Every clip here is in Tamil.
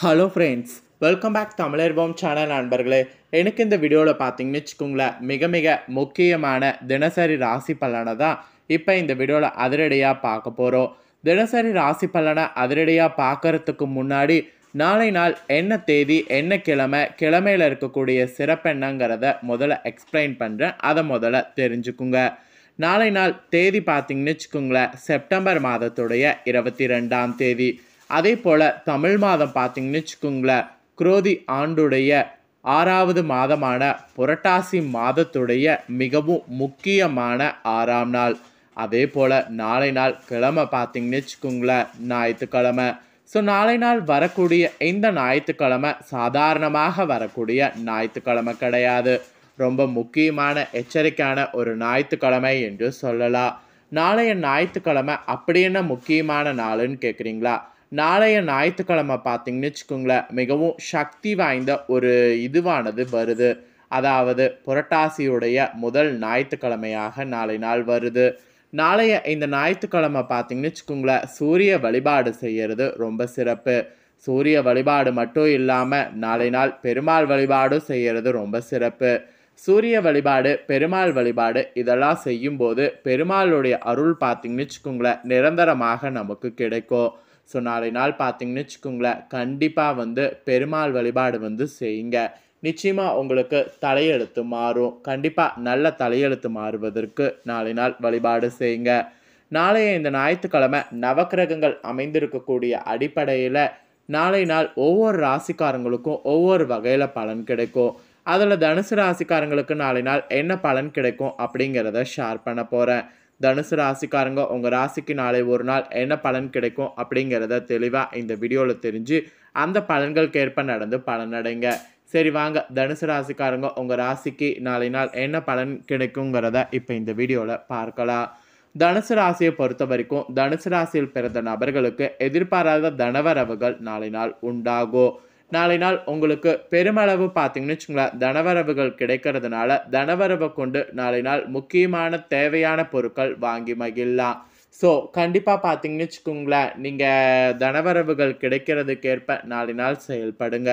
ஹலோ ஃப்ரெண்ட்ஸ், வெல்கம் பேக் தமிழர்வோம் சேனல் நண்பர்களே. எனக்கு இந்த வீடியோவில் பார்த்தீங்கன்னு வச்சுக்கோங்களேன், மிக மிக முக்கியமான தினசரி ராசி பலனை தான் இப்போ இந்த வீடியோவில் அதிரடியாக பார்க்க போகிறோம். தினசரி ராசி பலனை அதிரடியாக பார்க்கறதுக்கு முன்னாடி நாளை நாள் என்ன தேதி, என்ன கிழமை, கிழமையில் இருக்கக்கூடிய சிறப்பென்னங்கிறத முதல்ல எக்ஸ்பிளைன் பண்ணுறேன். அதை முதல்ல தெரிஞ்சுக்குங்க. நாளை நாள் தேதி பார்த்தீங்கன்னு வச்சுக்கோங்களேன், செப்டம்பர் மாதத்துடைய 22ஆம் தேதி. அதே போல் தமிழ் மாதம் பார்த்தீங்கன்னு வச்சுக்கோங்களேன், குரோதி ஆண்டுடைய 6வது மாதமான புரட்டாசி மாதத்துடைய மிகவும் முக்கியமான 6ஆம் நாள். அதே போல் நாளை நாள் கிழமை பார்த்தீங்கன்னு வச்சுக்கோங்களேன், ஞாயிற்றுக்கிழமை. ஸோ நாளை நாள் வரக்கூடிய இந்த ஞாயிற்றுக்கிழமை சாதாரணமாக வரக்கூடிய ஞாயிற்றுக்கிழமை கிடையாது. ரொம்ப முக்கியமான எச்சரிக்கையான ஒரு ஞாயிற்றுக்கிழமை என்று சொல்லலாம். நாளைய ஞாயிற்றுக்கிழமை அப்படி என்ன முக்கியமான நாளுன்னு கேட்குறீங்களா? நாளைய ஞாயிற்றுக்கிழமை பார்த்தீங்கன்னு வச்சுக்கோங்களேன், மிகவும் சக்தி வாய்ந்த ஒரு இதுவானது வருது. அதாவது புரட்டாசியுடைய முதல் ஞாயிற்றுக்கிழமையாக நாளை நாள் வருது. நாளைய இந்த ஞாயிற்றுக்கிழமை பார்த்தீங்கன்னு வச்சுக்கோங்களேன், சூரிய வழிபாடு செய்கிறது ரொம்ப சிறப்பு. சூரிய வழிபாடு மட்டும் இல்லாமல் நாளை நாள் பெருமாள் வழிபாடும் செய்கிறது ரொம்ப சிறப்பு. சூரிய வழிபாடு, பெருமாள் வழிபாடு இதெல்லாம் செய்யும்போது பெருமாளுடைய அருள் பார்த்தீங்கன்னு வச்சுக்கோங்களேன், நிரந்தரமாக நமக்கு கிடைக்கும். ஸோ நாளை நாள் பார்த்தீங்கன்னு வச்சுக்கோங்களேன், கண்டிப்பாக பெருமாள் வழிபாடு செய்யுங்க. நிச்சயமாக உங்களுக்கு தலையெழுத்து மாறும். கண்டிப்பாக நல்ல தலையெழுத்து மாறுவதற்கு நாளை நாள் வழிபாடு செய்யுங்க. நாளைய இந்த ஞாயிற்றுக்கிழமை நவக்கிரகங்கள் அமைந்திருக்கக்கூடிய அடிப்படையில் நாளை நாள் ஒவ்வொரு ராசிக்காரங்களுக்கும் ஒவ்வொரு வகையில் பலன் கிடைக்கும். அதில் தனுசு ராசிக்காரங்களுக்கு நாளை நாள் என்ன பலன் கிடைக்கும் அப்படிங்கிறத ஷேர் பண்ண போகிறேன். தனுசு ராசிக்காரங்க உங்கள் ராசிக்கு நாளை ஒரு நாள் என்ன பலன் கிடைக்கும் அப்படிங்கிறத தெளிவாக இந்த வீடியோவில் தெரிஞ்சு அந்த பலன்களுக்கு ஏற்ப நடந்து பலனடைங்க. சரி வாங்க, தனுசு ராசிக்காரங்க உங்கள் ராசிக்கு நாளை நாள் என்ன பலன் கிடைக்குங்கிறத இப்போ இந்த வீடியோவில் பார்க்கலாம். தனுசு ராசியை பொறுத்த வரைக்கும் தனுசு ராசியில் பிறந்த நபர்களுக்கு எதிர்பாராத தனவரவுகள் நாளை நாள் உண்டாகும். நாளை நாள் உங்களுக்கு பெருமளவு பார்த்தீங்கன்னு வச்சுங்களேன், தனவரவுகள் கிடைக்கிறதுனால தனவரவை கொண்டு நாளை நாள் முக்கியமான தேவையான பொருட்கள் வாங்கி மகிழலாம். ஸோ கண்டிப்பாக பார்த்தீங்கன்னு வச்சுக்கோங்களேன், நீங்கள் தனவரவுகள் கிடைக்கிறதுக்கேற்ப நாளை நாள் செயல்படுங்க.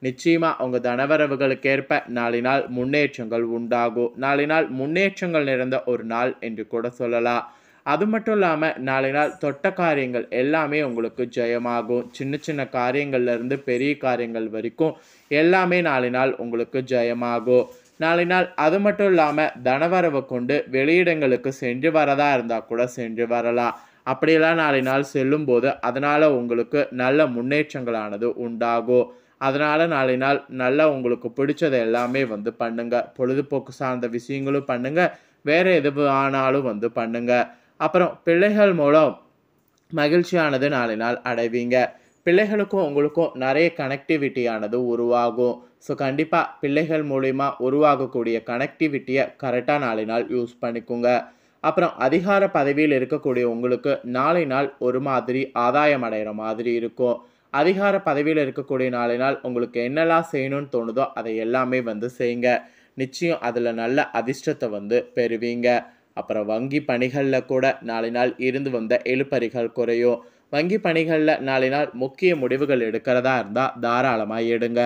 நிச்சயமாக உங்கள் தனவரவுகளுக்கேற்ப நாளை நாள் முன்னேற்றங்கள் உண்டாகும். நாளை நாள் முன்னேற்றங்கள் நிறைந்த ஒரு நாள் என்று கூட சொல்லலாம். அது மட்டும் இல்லாமல் நாளை நாள் தொட்ட காரியங்கள் எல்லாமே உங்களுக்கு ஜெயமாகும். சின்ன சின்ன காரியங்கள்லேருந்து பெரிய காரியங்கள் வரைக்கும் எல்லாமே நாளை நாள் உங்களுக்கு ஜெயமாகும். நாளை நாள் அது மட்டும் இல்லாமல் தனவரவை கொண்டு வெளியிடங்களுக்கு சென்று வரதா இருந்தால் கூட சென்று வரலாம். அப்படியெல்லாம் நாளை நாள் செல்லும்போது அதனால் உங்களுக்கு நல்ல முன்னேற்றங்களானது உண்டாகும். அதனால் நாளை நாள் நல்லா உங்களுக்கு பிடிச்சதை எல்லாமே பண்ணுங்க. பொழுதுபோக்கு சார்ந்த விஷயங்களும் பண்ணுங்க, வேறு எது ஆனாலும் பண்ணுங்க. அப்புறம் பிள்ளைகள் மூலம் மகிழ்ச்சியானது நாளை நாள் அடைவீங்க. பிள்ளைகளுக்கும் உங்களுக்கும் நிறைய கனெக்டிவிட்டியானது உருவாகும். ஸோ கண்டிப்பாக பிள்ளைகள் மூலிமா உருவாகக்கூடிய கனெக்டிவிட்டியை கரெக்டாக நாளை நாள் யூஸ் பண்ணிக்கோங்க. அப்புறம் அதிகார பதவியில் இருக்கக்கூடிய உங்களுக்கு நாளை நாள் ஒரு மாதிரி ஆதாயம் அடைகிற மாதிரி இருக்கும். அதிகார பதவியில் இருக்கக்கூடிய நாளை நாள் உங்களுக்கு என்னெல்லாம் செய்யணும்னு தோணுதோ அதை எல்லாமே செய்யுங்க. நிச்சயம் அதில் நல்ல அதிர்ஷ்டத்தை பெறுவீங்க. அப்புறம் வங்கி பணிகளில் கூட நாளை நாள் இருந்து வந்த இழுபறிகள் குறையும். வங்கி பணிகளில் நாளை நாள் முக்கிய முடிவுகள் எடுக்கிறதா இருந்தால் தாராளமாக எடுங்க.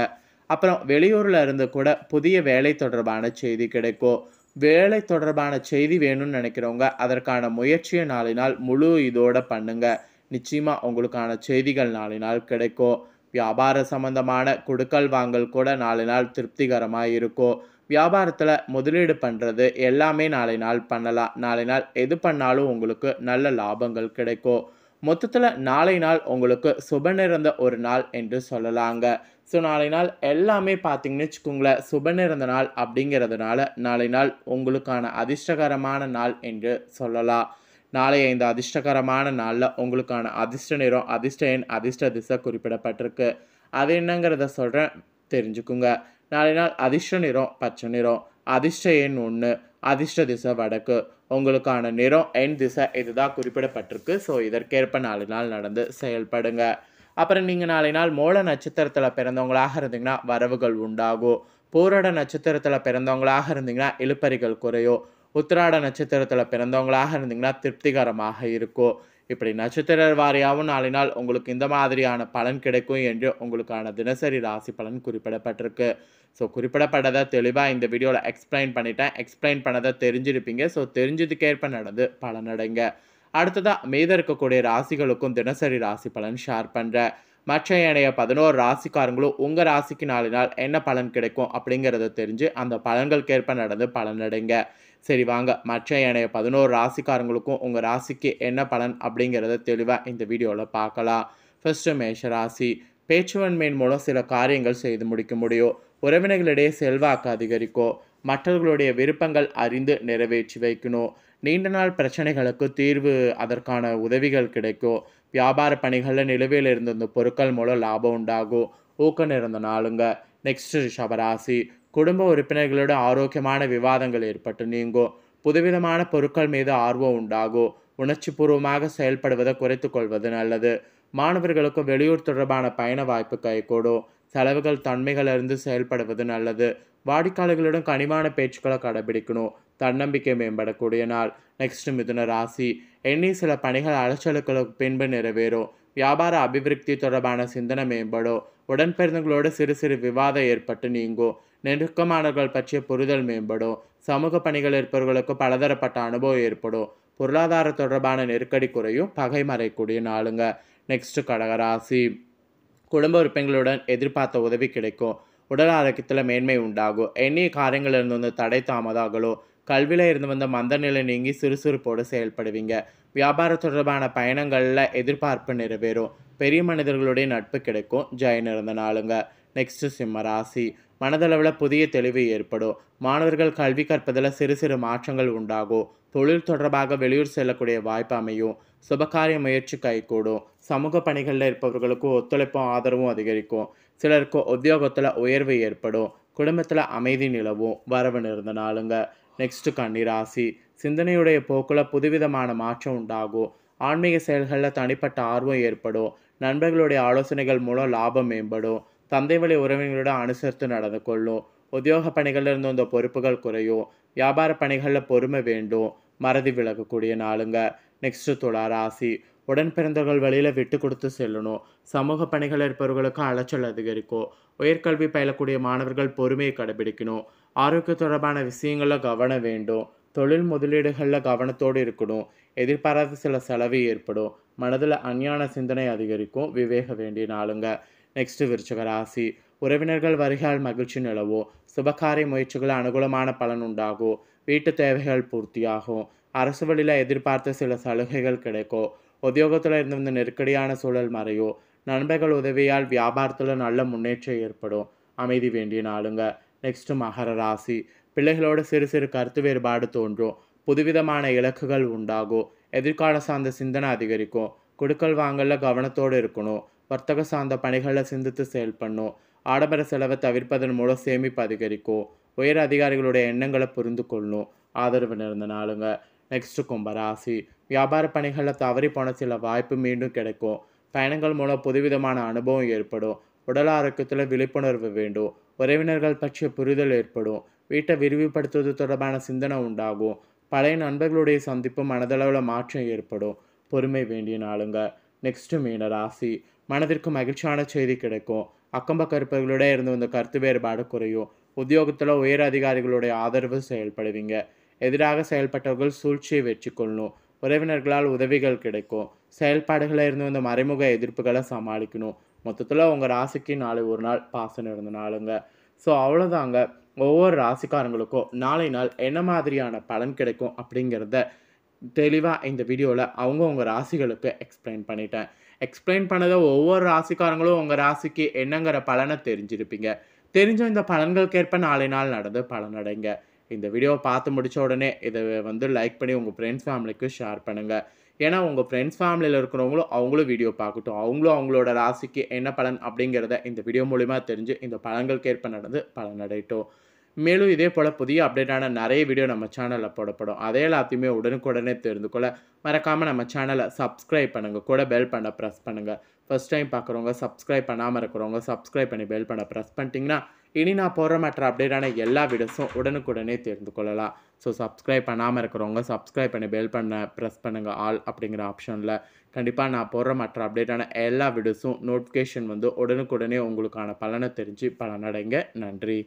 அப்புறம் வெளியூரில் இருந்து கூட புதிய வேலை தொடர்பான செய்தி கிடைக்கும். வேலை தொடர்பான செய்தி வேணும்னு நினைக்கிறவங்க அதற்கான முயற்சியை நாளை நாள் முழு இதோட பண்ணுங்க. நிச்சயமாக உங்களுக்கான செய்திகள் நாளை நாள் கிடைக்கும். வியாபார சம்பந்தமான கொடுக்கல் வாங்கல் கூட நாளை நாள் திருப்திகரமாக இருக்கும். வியாபாரத்தில் முதலீடு பண்ணுறது எல்லாமே நாளை நாள் பண்ணலாம். நாளை நாள் எது பண்ணாலும் உங்களுக்கு நல்ல லாபங்கள் கிடைக்கும். மொத்தத்தில் நாளை நாள் உங்களுக்கு சுப நிறைந்த ஒரு நாள் என்று சொல்லலாங்க. ஸோ நாளை நாள் எல்லாமே பார்த்தீங்கன்னு வச்சுக்கோங்களேன், சுப நிறைந்த நாள் அப்படிங்கிறதுனால நாளை நாள் உங்களுக்கான அதிர்ஷ்டகரமான நாள் என்று சொல்லலாம். நாளைய இந்த அதிர்ஷ்டகரமான நாளில் உங்களுக்கான அதிர்ஷ்ட நிறம், அதிர்ஷ்ட எண், அதிர்ஷ்ட திசை குறிப்பிடப்பட்டிருக்கு. அது என்னங்கிறத சொல்கிறேன், தெரிஞ்சுக்குங்க. நாளை நாள் அதிர்ஷ்ட நிறம் பச்சை நிறம், அதிர்ஷ்ட எண் 1, அதிர்ஷ்ட திசை வடக்கு. உங்களுக்கான நிறம், எண், திசை இதுதான் குறிப்பிடப்பட்டிருக்கு. ஸோ இதற்கேற்ப நாளை நாள் நடந்து செயல்படுங்க. அப்புறம் நீங்கள் நாளை நாள் மூல நட்சத்திரத்தில் பிறந்தவங்களாக இருந்தீங்கன்னா வரவுகள் உண்டாகும். பூரட நட்சத்திரத்தில் பிறந்தவங்களாக இருந்தீங்கன்னா இழுபறிகள் குறையும். உத்திராட நட்சத்திரத்தில் பிறந்தவங்களாக இருந்தீங்கன்னா திருப்திகரமாக இருக்கும். இப்படி நட்சத்திர வாரியாகவும் நாளினால் உங்களுக்கு இந்த மாதிரியான பலன் கிடைக்கும் என்று உங்களுக்கான தினசரி ராசி பலன் குறிப்பிடப்பட்டிருக்கு. ஸோ குறிப்பிடப்பட்டதை தெளிவாக இந்த வீடியோவில் எக்ஸ்பிளைன் பண்ணிட்டேன். எக்ஸ்பிளைன் பண்ணதை தெரிஞ்சிருப்பீங்க. ஸோ தெரிஞ்சதுக்கேற்ப நடந்து பலனடைங்க. அடுத்ததாக மீத இருக்கக்கூடிய ராசிகளுக்கும் தினசரி ராசி பலன் ஷேர் பண்ணுறேன். மற்ற ஏனைய 11 ராசிக்காரங்களும் உங்கள் ராசிக்கு நாளினால் என்ன பலன் கிடைக்கும் அப்படிங்கிறத தெரிஞ்சு அந்த பலன்களுக்கேற்ப நடந்து பலனடைங்க. சரி வாங்க, மற்ற ஏனைய 11 ராசிக்காரங்களுக்கும் உங்கள் ராசிக்கு என்ன பலன் அப்படிங்கிறத தெளிவாக இந்த வீடியோவில் பார்க்கலாம். ஃபர்ஸ்ட்டு மேஷ ராசி. பேச்சுவன்மையின் மூலம் சில காரியங்கள் செய்து முடிக்க முடியும். உறவினர்களிடையே செல்வாக்கு அதிகரிக்கும். மற்றவர்களுடைய விருப்பங்கள் அறிந்து நிறைவேற்றி வைக்கணும். நீண்ட நாள் பிரச்சனைகளுக்கு தீர்வு, அதற்கான உதவிகள் கிடைக்கும். வியாபார பணிகளில் நிலுவையில் இருந்த இந்த பொருட்கள் மூலம் லாபம் உண்டாகும். ஊக்கம் நிறைந்த நாளுங்க. நெக்ஸ்ட் ரிஷபராசி. குடும்ப உறுப்பினர்களோட ஆரோக்கியமான விவாதங்கள் ஏற்பட்டு நீங்கும். புதுவிதமான பொருட்கள் மீது ஆர்வம் உண்டாகும். உணர்ச்சி பூர்வமாக செயல்படுவதை குறைத்து கொள்வது நல்லது. மாணவர்களுக்கு வெளியூர் தொடர்பான பயண வாய்ப்பு கைகூடும். செலவுகள் தன்மைகளிலிருந்து செயல்படுவது நல்லது. வாடிக்கையாளர்களுடன் கனிவான பேச்சுக்களை கடைபிடிக்கணும். தன்னம்பிக்கை மேம்படக்கூடிய நாள். நெக்ஸ்ட் மிதுன ராசி. எண்ணி சில பணிகள் அலைச்சலுக்களுக்கு பின்பு நிறைவேறும். வியாபார அபிவிருத்தி தொடர்பான சிந்தனை மேம்படும். உடன்பிறந்தங்களோடு சிறு சிறு விவாதம் ஏற்பட்டு நீங்கும். நெருக்கமானவர்கள் பற்றிய புரிதல் மேம்படும். சமூக பணிகள் இருப்பவர்களுக்கு பலதரப்பட்ட அனுபவம் ஏற்படும். பொருளாதார தொடர்பான நெருக்கடி குறையும். பகை மறைக்கூடிய நாளுங்க. நெக்ஸ்ட் கடகராசி. குடும்ப உறுப்பினர்களுடன் எதிர்பார்த்த உதவி கிடைக்கும். உடல் ஆரோக்கியத்தில் மேன்மை உண்டாகும். எண்ணிய காரியங்கள் இருந்து வந்து தடை தாமதாகலோ. கல்வியில் இருந்து வந்த மந்த நிலை நீங்கி சுறுசுறுப்போடு செயல்படுவீங்க. வியாபார தொடர்பான பயணங்களில் எதிர்பார்ப்பு நிறைவேறும். பெரிய மனிதர்களுடைய நட்பு கிடைக்கும். ஜெயம் இருந்த நாளுங்க. நெக்ஸ்ட் சிம்ம ராசி. மனதளவில் புதிய தெளிவு ஏற்படும். மாணவர்கள் கல்வி கற்பதில் சிறு சிறு மாற்றங்கள் உண்டாகும். தொழில் தொடர்பாக வெளியூர் செல்லக்கூடிய வாய்ப்பு அமையும். சுபகாரிய முயற்சி கைகூடும். சமூக பணிகளில் இருப்பவர்களுக்கு ஒத்துழைப்பும் ஆதரவும் அதிகரிக்கும். சிலருக்கு உத்தியோகத்தில் உயர்வு ஏற்படும். குடும்பத்தில் அமைதி நிலவும். வரவு நிறந்த நாளுங்க. நெக்ஸ்ட் கன்னிராசி. சிந்தனையுடைய போக்குல புதுவிதமான மாற்றம் உண்டாகும். ஆன்மீக செயல்களில் தனிப்பட்ட ஆர்வம் ஏற்படும். நண்பர்களுடைய ஆலோசனைகள் மூலம் லாபம் மேம்படும். தந்தை வழி உறவினர்களோட அனுசரித்து நடந்து கொள்ளும். உத்தியோக பணிகளில் இருந்து இந்த பொறுப்புகள் குறையும். வியாபார பணிகளில் பொறுமை வேண்டும். மறதி விலகக்கூடிய நாளுங்க. நெக்ஸ்ட் துலா ராசி. உடன் பிறந்தவர்கள் வழியில் விட்டு கொடுத்து செல்லணும். சமூக பணிகள் இருப்பவர்களுக்கு அலைச்சல் அதிகரிக்கும். உயர்கல்வி பயிலக்கூடிய மாணவர்கள் பொறுமையை கடைபிடிக்கணும். ஆரோக்கிய தொடர்பான விஷயங்களில் கவனம் வேண்டும். தொழில் முதலீடுகளில் கவனத்தோடு இருக்கணும். எதிர்பாராத சில செலவு ஏற்படும். மனதில் அஞ்ஞான சிந்தனை அதிகரிக்கும். விவேக வேண்டிய நாளுங்க. நெக்ஸ்ட் விருச்சிக ராசி. உறவினர்கள் வருகையால் மகிழ்ச்சி நிலவும். சுபகாரிய முயற்சிகள் அனுகூலமான பலன் உண்டாகும். வீட்டு தேவைகள் பூர்த்தியாகும். அரசு வழியில் எதிர்பார்த்த சில சலுகைகள் கிடைக்கும். உத்தியோகத்தில் இருந்த நெருக்கடியான சூழல் மறையும். நண்பர்கள் உதவியால் வியாபாரத்தில் நல்ல முன்னேற்றம் ஏற்படும். அமைதி வேண்டிய நாளுங்க. நெக்ஸ்ட் மகர ராசி. பிள்ளைகளோடு சிறு சிறு கருத்து வேறுபாடு தோன்றும். புதுவிதமான இலக்குகள் உண்டாகும். எதிர்கால சார்ந்த சிந்தனை அதிகரிக்கும். கொடுக்கல் வாங்கல கவனத்தோடு இருக்கணும். வர்த்தக சார்ந்த பணிகளில் சிந்தித்து செயல்படணும். ஆடம்பர செலவை தவிர்ப்பதன் மூலம் சேமிப்பு அதிகரிக்கும். உயர் அதிகாரிகளுடைய எண்ணங்களை புரிந்து கொள்ளணும். ஆதரவு நிறைந்த நாளுங்க. நெக்ஸ்ட் கும்பராசி. வியாபார பணிகளில் தவறி போன சில வாய்ப்பு மீண்டும் கிடைக்கும். பயணங்கள் மூலம் புதுவிதமான அனுபவம் ஏற்படும். உடல் ஆரோக்கியத்தில் விழிப்புணர்வு வேண்டும். உறவினர்கள் பற்றிய புரிதல் ஏற்படும். வீட்டை விரிவுபடுத்துவது தொடர்பான சிந்தனை உண்டாகும். பழைய நண்பர்களுடைய சந்திப்பு மனதளவில் மாற்றம் ஏற்படும். பொறுமை வேண்டிய நாளுங்க. நெக்ஸ்ட் மீன ராசி. மனதிற்கு மகிழ்ச்சியான செய்தி கிடைக்கும். அக்கம்பக்க இருப்பவர்களோட இருந்து வந்த கருத்து வேறுபாடு குறையும். உத்தியோகத்தில் உயர் அதிகாரிகளுடைய ஆதரவு செயல்படுவீங்க. எதிராக செயல்பட்டவர்கள் சூழ்ச்சியை வெற்றி கொள்ளணும். உறவினர்களால் உதவிகள் கிடைக்கும். செயல்பாடுகளில் இருந்து வந்த மறைமுக எதிர்ப்புகளை சமாளிக்கணும். மொத்தத்தில் உங்கள் ராசிக்கு நாளை ஒரு நாள் பாசம் இருந்த நாளுங்க. ஸோ அவ்வளோதாங்க. ஒவ்வொரு ராசிக்காரங்களுக்கும் நாளை நாள் என்ன மாதிரியான பலன் கிடைக்கும் அப்படிங்கிறத தெளிவாக இந்த வீடியோவில் அவங்கவுங்க ராசிகளுக்கு எக்ஸ்பிளைன் பண்ணிட்டேன். எக்ஸ்பிளைன் பண்ணதை ஒவ்வொரு ராசிக்காரங்களும் உங்கள் ராசிக்கு என்னங்கிற பலனை தெரிஞ்சிருப்பீங்க. தெரிஞ்ச இந்த பலன்களுக்கேற்ப நாளை நாள் நடந்து பலனடைங்க. இந்த வீடியோவை பார்த்து முடித்த உடனே இதை லைக் பண்ணி உங்கள் ஃப்ரெண்ட்ஸ் ஃபேமிலிக்கு ஷேர் பண்ணுங்கள். ஏன்னா உங்கள் ஃப்ரெண்ட்ஸ் ஃபேமிலியில் இருக்கிறவங்களும் அவங்களும் வீடியோ பார்க்கட்டும். அவங்களும் அவங்களோட ராசிக்கு என்ன பலன் அப்படிங்கிறத இந்த வீடியோ மூலிமா தெரிஞ்சு இந்த பலன்களுக்கேற்ப நடந்து பலனடையட்டும். மேலும் இதே போல் புதிய அப்டேட்டான நிறைய வீடியோ நம்ம சேனலில் போடப்படும். அதே எல்லாத்தையுமே உடனுக்குடனே தெரிந்து கொள்ள மறக்காமல் நம்ம சேனலை சப்ஸ்கிரைப் பண்ணுங்கள். கூட பெல் பண்ண ப்ரெஸ் பண்ணுங்கள். ஃபர்ஸ்ட் டைம் பார்க்குறவங்க, சப்ஸ்கிரைப் பண்ணாமல் இருக்கிறவங்க சப்ஸ்கிரைப் பண்ணி பெல் பண்ண ப்ரெஸ் பண்ணிட்டீங்கன்னா இனி நான் போடுற மற்ற அப்டேட்டான எல்லா வீடியோஸும் உடனுக்குடனே தெரிந்து கொள்ளலாம். ஸோ சப்ஸ்கிரைப் பண்ணாமல் இருக்கிறவங்க சப்ஸ்கிரைப் பண்ணி பெல் ப்ரெஸ் பண்ணுங்கள் ஆல் அப்படிங்கிற ஆப்ஷனில். கண்டிப்பாக நான் போடுற மற்ற அப்டேட்டான எல்லா வீடியோஸும் நோட்டிஃபிகேஷன் வந்து உடனுக்குடனே உங்களுக்கான பலனை தெரிஞ்சு பலனடைங்க. நன்றி.